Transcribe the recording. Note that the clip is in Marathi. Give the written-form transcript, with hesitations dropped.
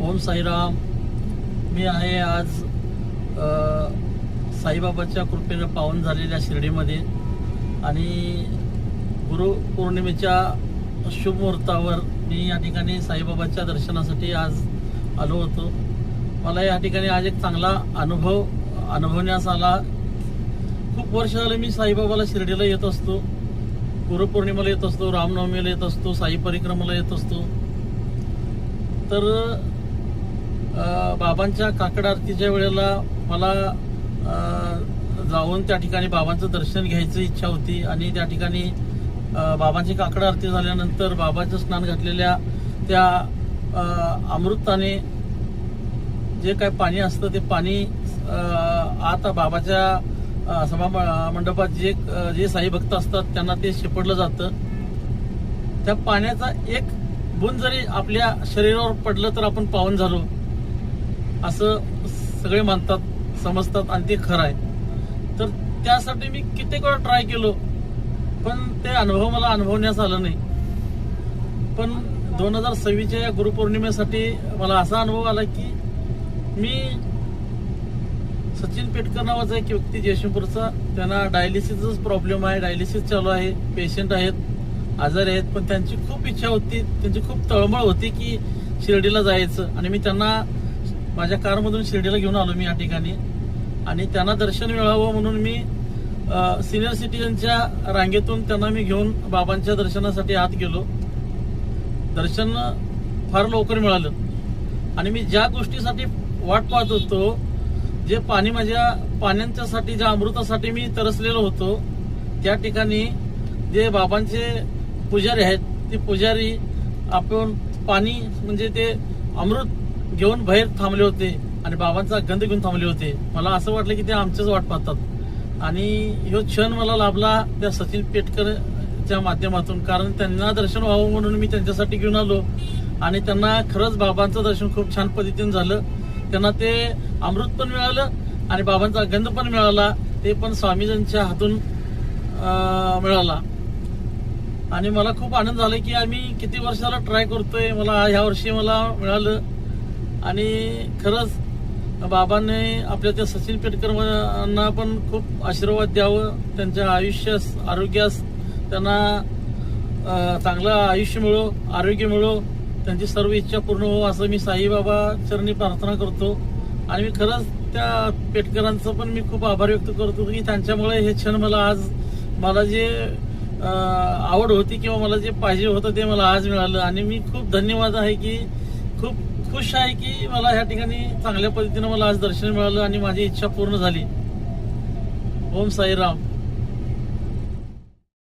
ओम साईराम. मी आहे आज साईबाबाच्या कृपेने पावन झालेल्या शिर्डीमध्ये आणि गुरुपौर्णिमेच्या शुभ मुहूर्तावर मी या ठिकाणी साईबाबाच्या दर्शनासाठी आज आलो होतो. मला या ठिकाणी आज एक चांगला अनुभवण्यास आला. खूप वर्ष झाले मी साईबाबाला शिर्डीला येत असतो, गुरुपौर्णिमेला येत असतो, रामनवमीला येत असतो, साई परिक्रमाला येत असतो. तर बाबांच्या काकड आरतीच्या वेळेला मला जाऊन त्या ठिकाणी बाबांचं दर्शन घ्यायची इच्छा होती आणि त्या ठिकाणी बाबांची काकड आरती झाल्यानंतर बाबांचं स्नान घातलेल्या त्या अमृताने जे काय पाणी असतं ते पाणी आता बाबाच्या सभा मंडपात जे साई भक्त असतात त्यांना ते शिपडलं जातं. त्या पाण्याचा एक बूंद जरी आपल्या शरीरावर पडलं तर आपण पावन झालो असं सगळे मानतात, समजतात आणि ते खरं आहे. तर त्यासाठी मी कित्येक वेळा ट्राय केलो पण ते अनुभव मला अनुभवण्यास आलं नाही. पण 2026च्या या गुरुपौर्णिमेसाठी मला असा अनुभव आला की मी सचिन पेटकर नावाचा एक व्यक्ती जयसिंगपूरचा, त्यांना डायलिसिसच प्रॉब्लेम आहे, डायलिसिस चालू आहे, पेशंट आहेत, आजारी आहेत, पण त्यांची खूप इच्छा होती, त्यांची खूप तळमळ होती की शिर्डीला जायचं. आणि मी त्यांना माझ्या कारमधून शिर्डीला घेऊन आलो मी या ठिकाणी आणि त्यांना दर्शन मिळावं म्हणून मी सिनियर सिटीजनच्या रांगेतून त्यांना मी घेऊन बाबांच्या दर्शनासाठी आत गेलो. दर्शन फार लवकर मिळालं आणि मी ज्या गोष्टीसाठी वाट पाहत होतो, जे पाणी माझ्या पाण्यांच्यासाठी, ज्या अमृतासाठी मी तरसलेलो होतो, त्या ठिकाणी जे बाबांचे पुजारी आहेत ते पुजारी आपण पाणी म्हणजे ते अमृत घेऊन बाहेर थांबले होते आणि बाबांचा गंध घेऊन थांबले होते. मला असं वाटलं की ते आमचंच वाट पाहतात आणि ह्यो क्षण मला लाभला त्या सचिन पेटकरच्या माध्यमातून, कारण त्यांना दर्शन व्हावं म्हणून मी त्यांच्यासाठी घेऊन आलो आणि त्यांना खरंच बाबांचं दर्शन खूप छान पद्धतीने झालं. त्यांना ते अमृत पण मिळालं आणि बाबांचा गंध पण मिळाला, ते पण स्वामीजींच्या हातून मिळाला. आणि मला खूप आनंद झाला की आम्ही किती वर्षाला ट्राय करतोय, मला ह्या वर्षी मला मिळालं. आणि खरंच बाबांनी आपल्या त्या सचिन पेटकरांना पण खूप आशीर्वाद द्यावं, त्यांच्या आयुष्यास, आरोग्यास त्यांना चांगलं आयुष्य मिळो, आरोग्य मिळो, त्यांची सर्व इच्छा पूर्ण हो असं मी साईबाबा चरणी प्रार्थना करतो. आणि मी खरंच त्या पेटकरांचं पण मी खूप आभार व्यक्त करतो की त्यांच्यामुळे हे क्षण मला आज, मला जे आवड होती किंवा मला जे पाहिजे होतं ते मला आज मिळालं. आणि मी खूप धन्यवाद आहे की खूप खुश आहे की मला ह्या ठिकाणी चांगल्या पद्धतीनं मला आज दर्शन मिळालं आणि माझी इच्छा पूर्ण झाली. ओम साईराम.